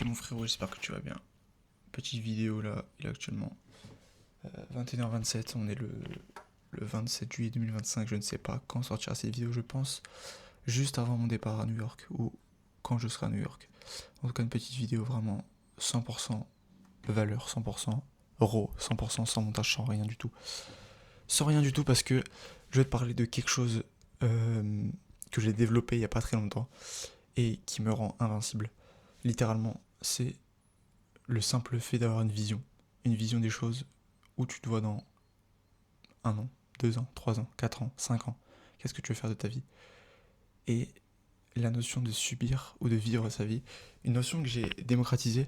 mon frérot, j'espère que tu vas bien. Petite vidéo là, il est actuellement 21h27, on est le 27 juillet 2025, je ne sais pas quand sortira cette vidéo, je pense, juste avant mon départ à New York, ou quand je serai à New York. En tout cas, une petite vidéo vraiment 100% valeur, 100% raw, 100% sans montage, sans rien du tout. Sans rien du tout parce que je vais te parler de quelque chose que j'ai développé il n'y a pas très longtemps et qui me rend invincible. Littéralement, c'est le simple fait d'avoir une vision des choses où tu te vois dans 1 an, 2 ans, 3 ans, 4 ans, 5 ans. Qu'est-ce que tu veux faire de ta vie? Et la notion de subir ou de vivre sa vie, une notion que j'ai démocratisée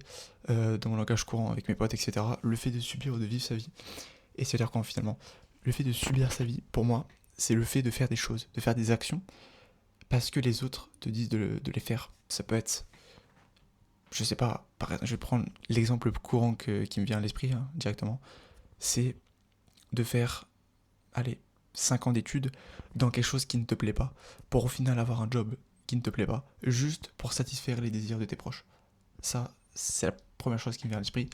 dans mon langage courant avec mes potes, etc. Le fait de subir ou de vivre sa vie. Et c'est-à-dire quand finalement, le fait de subir sa vie, pour moi, c'est le fait de faire des choses, de faire des actions, parce que les autres te disent de les faire. Ça peut être, je sais pas, par exemple, je vais prendre l'exemple le plus courant qui me vient à l'esprit directement, c'est de faire, allez, 5 ans d'études dans quelque chose qui ne te plaît pas, pour au final avoir un job qui ne te plaît pas, juste pour satisfaire les désirs de tes proches. Ça, c'est la première chose qui me vient à l'esprit.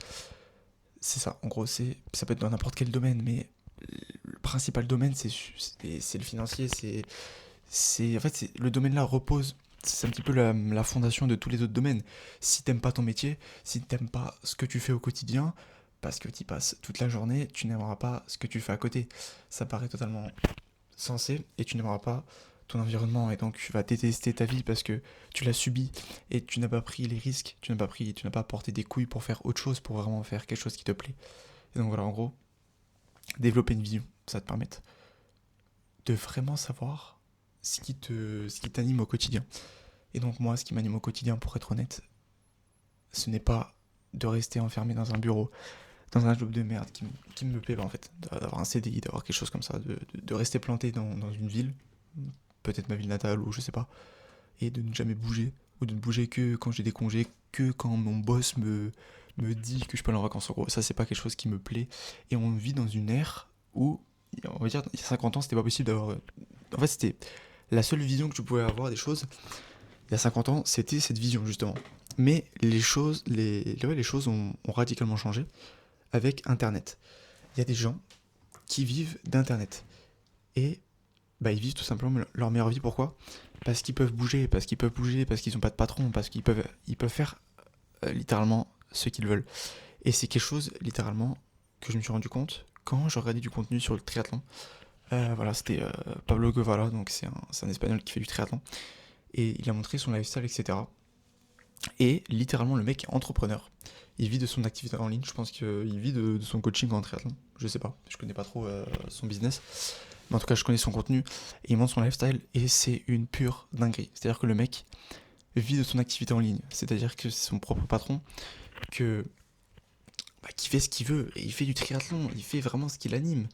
C'est ça, en gros, ça peut être dans n'importe quel domaine, mais le principal domaine, c'est le financier, en fait, le domaine là repose, c'est un petit peu la fondation de tous les autres domaines. Si t'aimes pas ton métier, si t'aimes pas ce que tu fais au quotidien, parce que tu y passes toute la journée, tu n'aimeras pas ce que tu fais à côté. Ça paraît totalement sensé et tu n'aimeras pas ton environnement et donc tu vas détester ta vie parce que tu l'as subi et tu n'as pas pris les risques, tu n'as pas porté des couilles pour faire autre chose, pour vraiment faire quelque chose qui te plaît. Et donc voilà, en gros, développer une vision, ça te permet de vraiment savoir ce qui t'anime au quotidien. Et donc moi, ce qui m'anime au quotidien, pour être honnête, ce n'est pas de rester enfermé dans un bureau, dans un job de merde qui me plaît pas en fait, d'avoir un CDI, d'avoir quelque chose comme ça, de rester planté dans une ville, peut-être ma ville natale ou je sais pas, et de ne jamais bouger, ou de ne bouger que quand j'ai des congés, que quand mon boss me dit que je peux aller en vacances. En gros, ça c'est pas quelque chose qui me plaît, et on vit dans une ère où, on va dire, il y a 50 ans, c'était pas possible d'avoir... En fait, c'était la seule vision que tu pouvais avoir des choses, il y a 50 ans, c'était cette vision justement. Mais les choses ont radicalement changé avec Internet. Il y a des gens qui vivent d'Internet. Et bah, ils vivent tout simplement leur meilleure vie. Pourquoi? Parce qu'ils peuvent bouger, parce qu'ils n'ont pas de patron, parce ils peuvent faire littéralement ce qu'ils veulent. Et c'est quelque chose, littéralement, que je me suis rendu compte quand je regardais du contenu sur le triathlon. Voilà, c'était Pablo Guevara, donc c'est un espagnol qui fait du triathlon. Et il a montré son lifestyle, etc. Et littéralement, le mec est entrepreneur. Il vit de son activité en ligne. Je pense qu'il vit de son coaching en triathlon. Je sais pas. Je connais pas trop son business. Mais en tout cas, je connais son contenu. Et il montre son lifestyle. Et c'est une pure dinguerie. C'est-à-dire que le mec vit de son activité en ligne. C'est-à-dire que c'est son propre patron. Que, qui fait ce qu'il veut. Et il fait du triathlon. Il fait vraiment ce qui l'anime.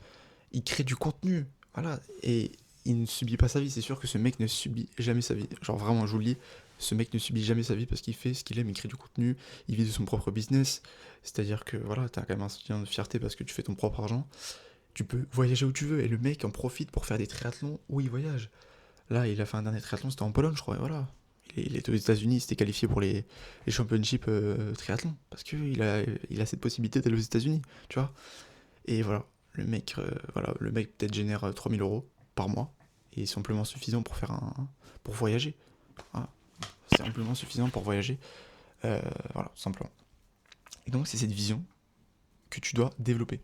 Il crée du contenu. Voilà. Et il ne subit pas sa vie. C'est sûr que ce mec ne subit jamais sa vie. Genre vraiment, je vous le dis, ce mec ne subit jamais sa vie parce qu'il fait ce qu'il aime, il crée du contenu, il vit de son propre business. C'est-à-dire que voilà, t'as quand même un sentiment de fierté parce que tu fais ton propre argent. Tu peux voyager où tu veux et le mec en profite pour faire des triathlons où il voyage. Là, il a fait un dernier triathlon, c'était en Pologne, je crois, et voilà. Il est aux États-Unis, il s'était qualifié pour les championships triathlon parce il a cette possibilité d'aller aux États-Unis, tu vois. Et voilà, le mec peut-être génère 3000 euros par mois et c'est amplement suffisant pour voyager. Voilà. C'est amplement suffisant pour voyager. Voilà, simplement. Et donc, c'est cette vision que tu dois développer.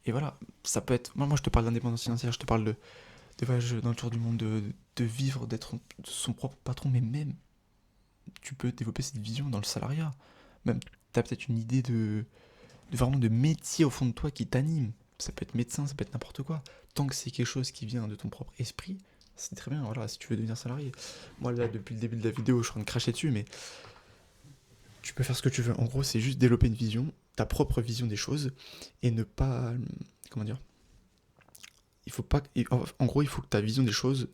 Et voilà, ça peut être. Moi je te parle d'indépendance financière, je te parle de voyage dans le tour du monde, de vivre, d'être son propre patron, mais même, tu peux développer cette vision dans le salariat. Même, t'as peut-être une idée vraiment de métier au fond de toi qui t'anime. Ça peut être médecin, ça peut être n'importe quoi. Tant que c'est quelque chose qui vient de ton propre esprit, c'est très bien, voilà, si tu veux devenir salarié. Moi, là, depuis le début de la vidéo, je suis en train de cracher dessus, mais tu peux faire ce que tu veux. En gros, c'est juste développer une vision, ta propre vision des choses, et ne pas... Comment dire? Il faut pas... En gros, il faut que ta vision des choses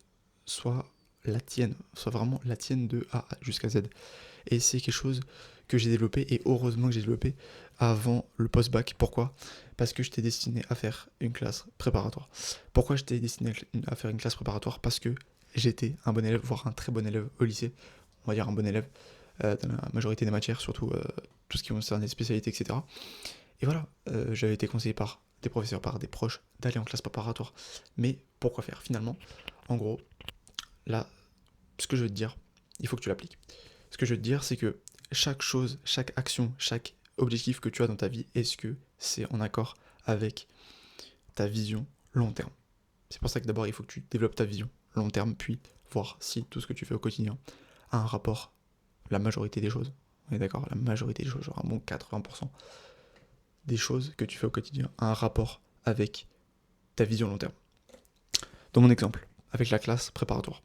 soit la tienne, soit vraiment la tienne de A jusqu'à Z. Et c'est quelque chose que j'ai développé, et heureusement que j'ai développé avant le post-bac. Pourquoi? Parce que j'étais destiné à faire une classe préparatoire. Pourquoi j'étais destiné à faire une classe préparatoire? Parce que j'étais un bon élève, voire un très bon élève au lycée. On va dire un bon élève. dans la majorité des matières, surtout tout ce qui concerne les spécialités, etc. Et voilà, j'avais été conseillé par des professeurs, par des proches, d'aller en classe préparatoire. Mais pourquoi faire finalement? En gros, là, ce que je veux te dire, il faut que tu l'appliques. Ce que je veux te dire, c'est que chaque chose, chaque action, chaque objectif que tu as dans ta vie, est-ce que c'est en accord avec ta vision long terme? C'est pour ça que d'abord, il faut que tu développes ta vision long terme, puis voir si tout ce que tu fais au quotidien a un rapport, la majorité des choses, on est d'accord, la majorité des choses, genre un bon 80% des choses que tu fais au quotidien a un rapport avec ta vision long terme. Dans mon exemple, avec la classe préparatoire,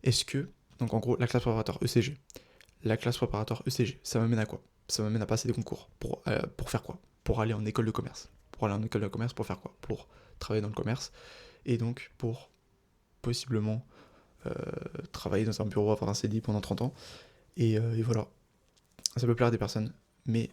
est-ce que, donc en gros, la classe préparatoire ECG, la classe préparatoire ECG, ça m'amène à quoi? Ça m'amène à passer des concours. Pour faire quoi? Pour aller en école de commerce. Pour aller en école de commerce, pour faire quoi? Pour travailler dans le commerce, et donc pour possiblement travailler dans un bureau, avoir un CDI pendant 30 ans, et voilà. Ça peut plaire à des personnes, mais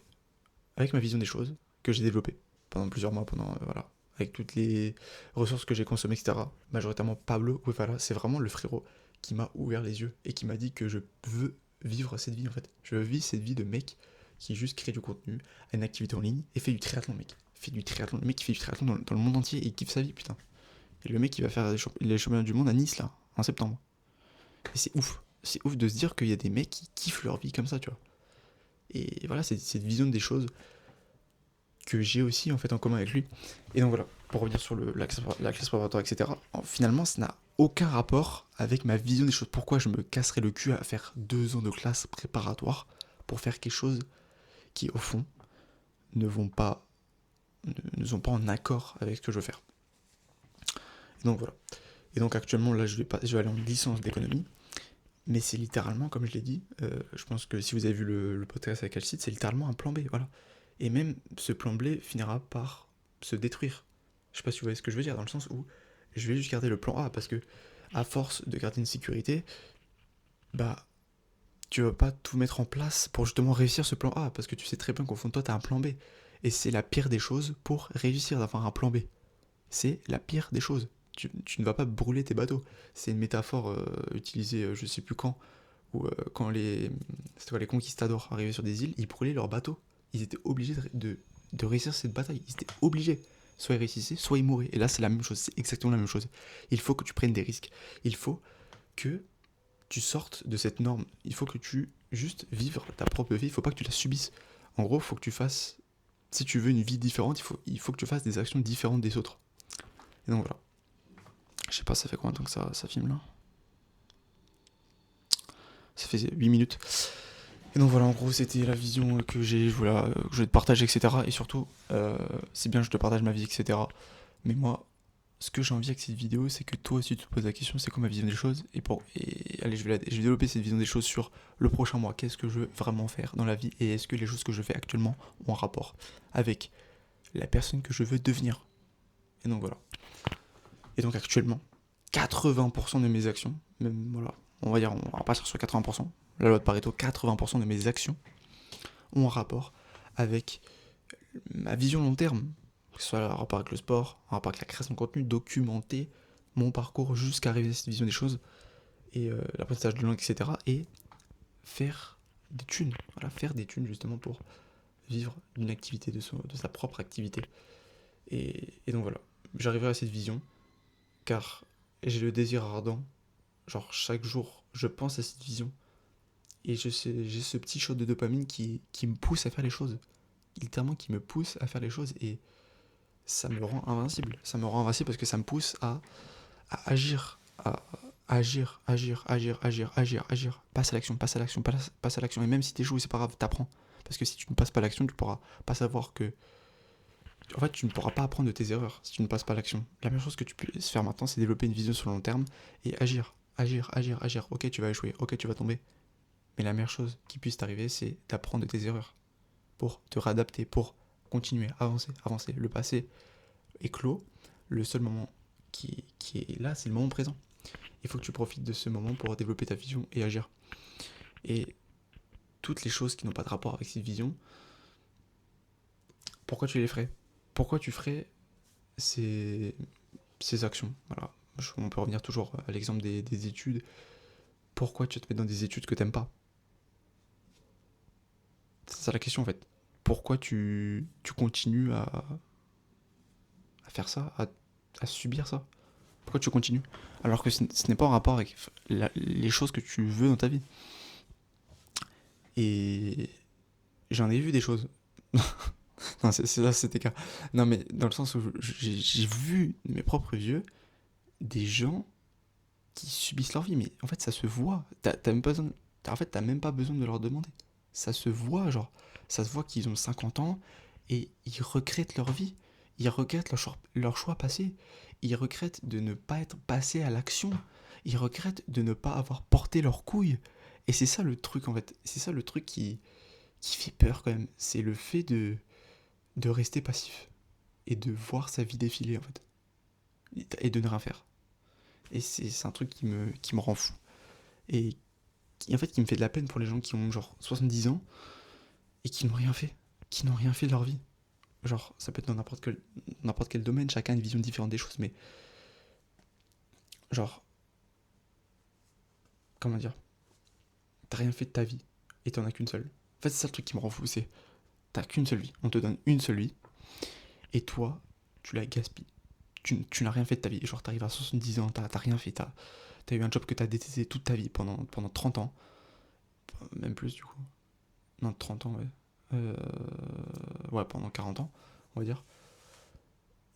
avec ma vision des choses, que j'ai développée pendant plusieurs mois, voilà, avec toutes les ressources que j'ai consommées, etc. Majoritairement Pablo Guevara, c'est vraiment le frérot qui m'a ouvert les yeux et qui m'a dit que je veux vivre cette vie en fait. Je veux vivre cette vie de mec qui juste crée du contenu, a une activité en ligne et fait du triathlon, mec. Fait du triathlon, le mec qui fait du triathlon dans le monde entier et il kiffe sa vie, putain. Et le mec qui va faire les championnats du monde à Nice là, en septembre. Et c'est ouf. C'est ouf de se dire qu'il y a des mecs qui kiffent leur vie comme ça, tu vois. Et voilà, c'est cette vision des choses que j'ai aussi en fait en commun avec lui. Et donc voilà, pour revenir sur la classe préparatoire, etc. Finalement, ça n'a aucun rapport avec ma vision des choses. Pourquoi je me casserais le cul à faire 2 ans de classe préparatoire pour faire quelque chose qui, au fond, ne sont pas en accord avec ce que je veux faire. Et donc voilà. Et donc actuellement, là, je vais aller en licence d'économie. Mais c'est littéralement, comme je l'ai dit, je pense que si vous avez vu le podcast avec Alcide, c'est littéralement un plan B, voilà. Et même ce plan B finira par se détruire. Je sais pas si vous voyez ce que je veux dire, dans le sens où je vais juste garder le plan A, parce que à force de garder une sécurité, bah tu vas pas tout mettre en place pour justement réussir ce plan A, parce que tu sais très bien qu'au fond de toi, t'as un plan B. Et c'est la pire des choses pour réussir d'avoir un plan B. C'est la pire des choses. Tu ne vas pas brûler tes bateaux. C'est une métaphore utilisée je sais plus quand, où quand les conquistadors arrivaient sur des îles, ils brûlaient leurs bateaux. Ils étaient obligés de réussir cette bataille. Ils étaient obligés. Soit ils réussissaient, soit ils mouraient. Et là, c'est la même chose. C'est exactement la même chose. Il faut que tu prennes des risques. Il faut que tu sortes de cette norme. Il faut que tu juste vives ta propre vie. Il faut pas que tu la subisses. En gros, il faut que tu fasses... Si tu veux une vie différente, il faut que tu fasses des actions différentes des autres. Et donc voilà. Je sais pas, ça fait combien de temps que ça filme là? Ça fait 8 minutes. Et donc voilà, en gros, c'était la vision que j'ai, voilà, que je vais te partager, etc. Et surtout, c'est bien que je te partage ma vie, etc. Mais moi, ce que j'ai envie avec cette vidéo, c'est que toi aussi tu te poses la question, c'est quoi ma vision des choses? Et allez, je vais développer cette vision des choses sur le prochain mois. Qu'est-ce que je veux vraiment faire dans la vie? Et est-ce que les choses que je fais actuellement ont un rapport avec la personne que je veux devenir? Et donc voilà. Et donc actuellement, 80% de mes actions, même voilà, on va partir sur 80%, la loi de Pareto, 80% de mes actions ont un rapport avec ma vision long terme, que ce soit en rapport avec le sport, en rapport avec la création de contenu, documenter mon parcours jusqu'à arriver à cette vision des choses, et l'apprentissage de langue, etc. Et faire des thunes, voilà, faire des thunes justement pour vivre d'une activité, de sa propre activité. Et donc voilà, j'arriverai à cette vision, car j'ai le désir ardent, genre chaque jour, je pense à cette vision, et j'ai ce petit shot de dopamine qui me pousse à faire les choses, littéralement qui me pousse à faire les choses, et ça me rend invincible. Ça me rend invincible parce que ça me pousse à agir, à agir. Passe à l'action, passe à l'action, passe à l'action. Et même si t'échoues, c'est pas grave, t'apprends. Parce que si tu ne passes pas à l'action, tu pourras pas savoir que... En fait, tu ne pourras pas apprendre de tes erreurs si tu ne passes pas à l'action. La meilleure chose que tu peux faire maintenant, c'est développer une vision sur le long terme et agir. Ok, tu vas échouer, ok, tu vas tomber. Mais la meilleure chose qui puisse t'arriver, c'est d'apprendre de tes erreurs. Pour te réadapter, pour continuer, avancer. Le passé est clos. Le seul moment qui est là, c'est le moment présent. Il faut que tu profites de ce moment pour développer ta vision et agir. Et toutes les choses qui n'ont pas de rapport avec cette vision, pourquoi tu les ferais? Pourquoi tu ferais ces actions? Voilà. On peut revenir toujours à l'exemple des études. Pourquoi tu vas te mettre dans des études que t'aimes pas? C'est ça la question en fait. Pourquoi tu continues à faire ça, à subir ça? Pourquoi tu continues? Alors que ce n'est pas en rapport avec les choses que tu veux dans ta vie. Et j'en ai vu des choses. Non, c'est là, c'était cas. Non, mais dans le sens où j'ai vu de mes propres yeux des gens qui subissent leur vie. Mais en fait, ça se voit. T'as même pas besoin, en fait, t'as même pas besoin de leur demander. Ça se voit, genre. Ça se voit qu'ils ont 50 ans et ils regrettent leur vie. Ils regrettent leur choix passé. Ils regrettent de ne pas être passés à l'action. Ils regrettent de ne pas avoir porté leurs couilles. Et c'est ça le truc, en fait. C'est ça le truc qui fait peur, quand même. C'est le fait de rester passif. Et de voir sa vie défiler, en fait. Et de ne rien faire. Et c'est un truc qui me rend fou. Et en fait, qui me fait de la peine pour les gens qui ont genre 70 ans et qui n'ont rien fait. Qui n'ont rien fait de leur vie. Genre, ça peut être dans n'importe quel domaine, chacun a une vision différente des choses, mais genre, comment dire, t'as rien fait de ta vie et t'en as qu'une seule. En fait, c'est ça le truc qui me rend fou, c'est t'as qu'une seule vie, on te donne une seule vie, et toi, tu la gaspilles. Tu n'as rien fait de ta vie. Genre, t'arrives à 70 ans, t'as rien fait, t'as eu un job que t'as détesté toute ta vie pendant 30 ans, même plus du coup. Non, 30 ans, ouais. Ouais, pendant 40 ans, on va dire.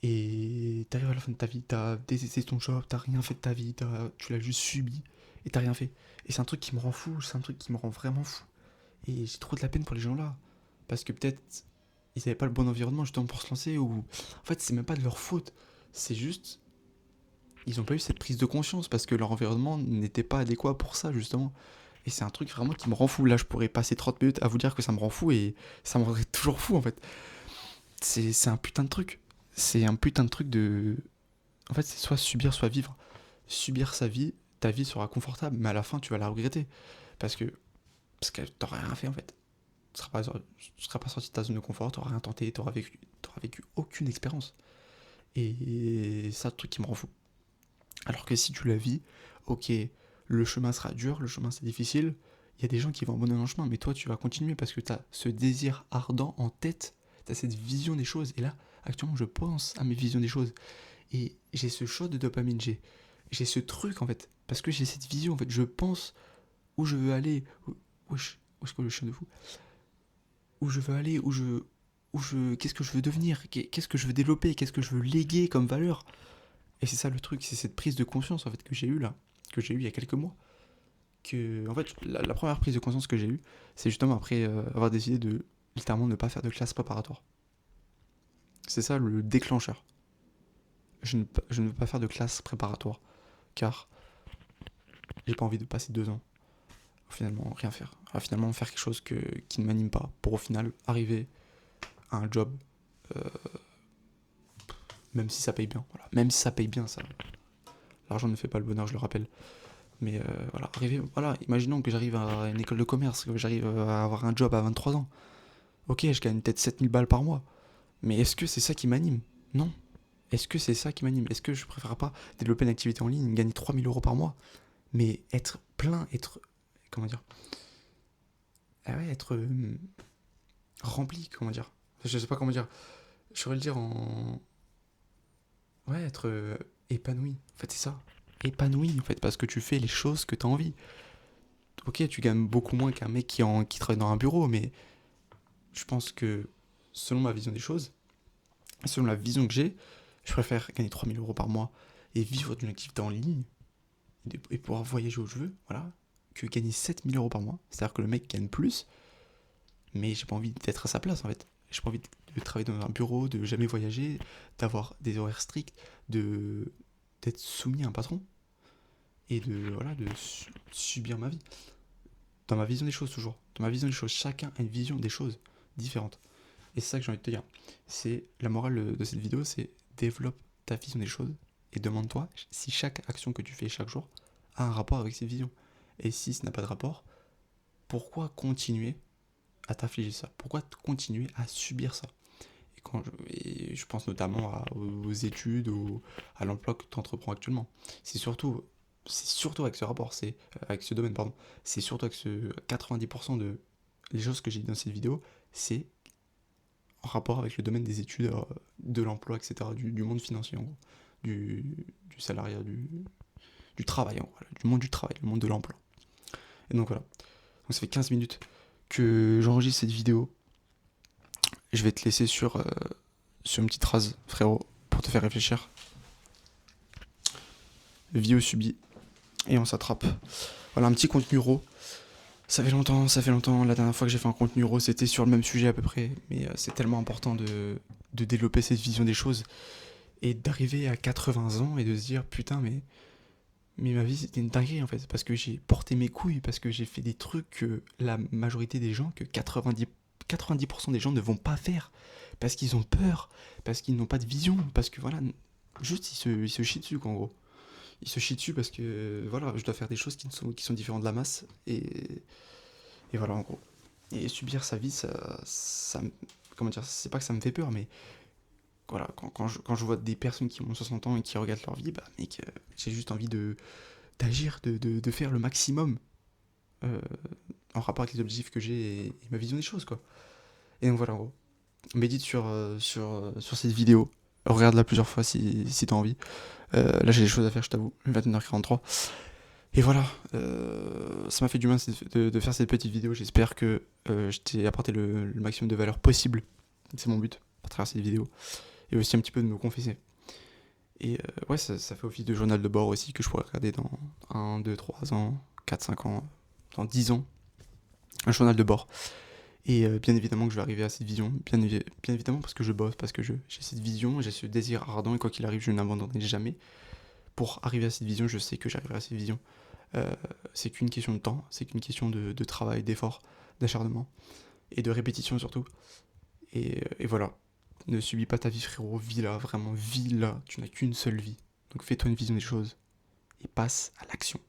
Et t'arrives à la fin de ta vie, t'as détesté ton job, t'as rien fait de ta vie, tu l'as juste subi et t'as rien fait. Et c'est un truc qui me rend fou, c'est un truc qui me rend vraiment fou. Et j'ai trop de la peine pour les gens là. Parce que peut-être ils n'avaient pas le bon environnement justement pour se lancer ou. En fait, c'est même pas de leur faute. C'est juste. Ils n'ont pas eu cette prise de conscience parce que leur environnement n'était pas adéquat pour ça justement. Et c'est un truc vraiment qui me rend fou. Là, je pourrais passer 30 minutes à vous dire que ça me rend fou et ça me rendrait toujours fou en fait. C'est un putain de truc. C'est un putain de truc de. En fait, c'est soit subir, soit vivre. Subir sa vie, ta vie sera confortable, mais à la fin, tu vas la regretter. Parce que, parce que t'auras rien fait en fait. Tu seras pas sorti de ta zone de confort, t'auras rien tenté, t'auras vécu aucune expérience. Et c'est un truc qui me rend fou. Alors que si tu la vis, ok, le chemin sera dur, le chemin c'est difficile, il y a des gens qui vont abandonner le chemin, mais toi tu vas continuer parce que tu as ce désir ardent en tête, tu as cette vision des choses. Et là, actuellement, je pense à mes visions des choses. Et j'ai ce shot de dopamine, j'ai ce truc en fait, parce que j'ai cette vision en fait, je pense où je veux aller, où est-ce que le chien de fou, où je veux aller, qu'est-ce que je veux devenir, qu'est-ce que je veux développer, qu'est-ce que je veux léguer comme valeur. Et c'est ça le truc, c'est cette prise de conscience en fait que j'ai eue là, que j'ai eue il y a quelques mois. Que, en fait, la première prise de conscience que j'ai eue, c'est justement après avoir décidé de littéralement ne pas faire de classe préparatoire. C'est ça le déclencheur. Je ne veux pas faire de classe préparatoire, car j'ai pas envie de passer 2 ans, finalement rien faire. Finalement faire quelque chose qui ne m'anime pas, pour au final arriver à un job, euh, même si ça paye bien. Voilà. Même si ça paye bien, ça. L'argent ne fait pas le bonheur, je le rappelle. Mais voilà, imaginons que j'arrive à une école de commerce, que j'arrive à avoir un job à 23 ans. Ok, je gagne peut-être 7000 balles par mois. Mais est-ce que c'est ça qui m'anime? Non. Est-ce que c'est ça qui m'anime? Est-ce que je préfère pas développer une activité en ligne, gagner 3000 € par mois, mais être plein, être. Comment dire? Ah ouais, être rempli, comment dire? Je sais pas comment dire. Je saurais le dire en. Ouais, être épanoui. En fait, c'est ça. Épanoui, en fait, parce que tu fais les choses que tu as envie. Ok, tu gagnes beaucoup moins qu'un mec qui travaille dans un bureau, mais je pense que selon ma vision des choses, selon la vision que j'ai, je préfère gagner 3000 € par mois et vivre d'une activité en ligne et pouvoir voyager où je veux, voilà, que gagner 7000 € par mois. C'est-à-dire que le mec gagne plus, mais j'ai pas envie d'être à sa place en fait. J'ai pas envie de travailler dans un bureau, de jamais voyager, d'avoir des horaires stricts, d'être soumis à un patron et de subir ma vie. Dans ma vision des choses toujours. Dans ma vision des choses, chacun a une vision des choses différentes. Et c'est ça que j'ai envie de te dire. C'est la morale de cette vidéo, c'est développe ta vision des choses et demande-toi si chaque action que tu fais chaque jour a un rapport avec cette vision. Et si ce n'a pas de rapport, pourquoi continuer à t'affliger ça? Pourquoi continuer à subir ça? Et je pense notamment aux études, à l'emploi que tu entreprends actuellement. C'est surtout avec ce rapport, avec ce domaine, pardon. C'est surtout avec ce 90% les choses que j'ai dit dans cette vidéo, c'est en rapport avec le domaine des études, de l'emploi, etc., du monde financier, en gros, du salariat, du travail, en gros, voilà, du monde du travail, le monde de l'emploi. Et donc voilà. Donc ça fait 15 minutes que j'enregistre cette vidéo. Je vais te laisser sur une petite phrase, frérot, pour te faire réfléchir. Vie au subi. Et on s'attrape. Voilà, un petit contenu raw. Ça fait longtemps. La dernière fois que j'ai fait un contenu raw, c'était sur le même sujet à peu près. Mais c'est tellement important de développer cette vision des choses. Et d'arriver à 80 ans et de se dire, putain, mais ma vie c'était une dinguerie en fait. Parce que j'ai porté mes couilles, parce que j'ai fait des trucs que la majorité des gens, que 90% des gens ne vont pas faire. Parce qu'ils ont peur, parce qu'ils n'ont pas de vision, parce que voilà, juste ils se chient dessus quoi, en gros. Ils se chient dessus parce que voilà, je dois faire des choses qui sont différentes de la masse. Et voilà, en gros. Et subir sa vie, comment dire, c'est pas que ça me fait peur, mais voilà, quand je vois des personnes qui ont 60 ans et qui regardent leur vie, bah mec, j'ai juste envie d'agir, de faire le maximum euh, en rapport avec les objectifs que j'ai et ma vision des choses, quoi. Et donc voilà, en gros. Médite sur cette vidéo. Regarde-la plusieurs fois si t'as envie. Là, j'ai des choses à faire, je t'avoue. 21h43. Et voilà, ça m'a fait du bien de faire cette petite vidéo. J'espère que je t'ai apporté le maximum de valeur possible. C'est mon but, à travers cette vidéo. Et aussi un petit peu de me confesser. Et ouais, ça fait office de journal de bord aussi que je pourrais regarder dans 1, 2, 3 ans, 4, 5 ans, dans 10 ans. Un journal de bord. Et bien évidemment que je vais arriver à cette vision, bien évidemment parce que je bosse, parce que j'ai cette vision, j'ai ce désir ardent et quoi qu'il arrive, je n'abandonnerai jamais. Pour arriver à cette vision, je sais que j'arriverai à cette vision. C'est qu'une question de temps, c'est qu'une question de travail, d'effort, d'acharnement et de répétition surtout. Et voilà, ne subis pas ta vie frérot, vis-la, vraiment vis-la, tu n'as qu'une seule vie. Donc fais-toi une vision des choses et passe à l'action.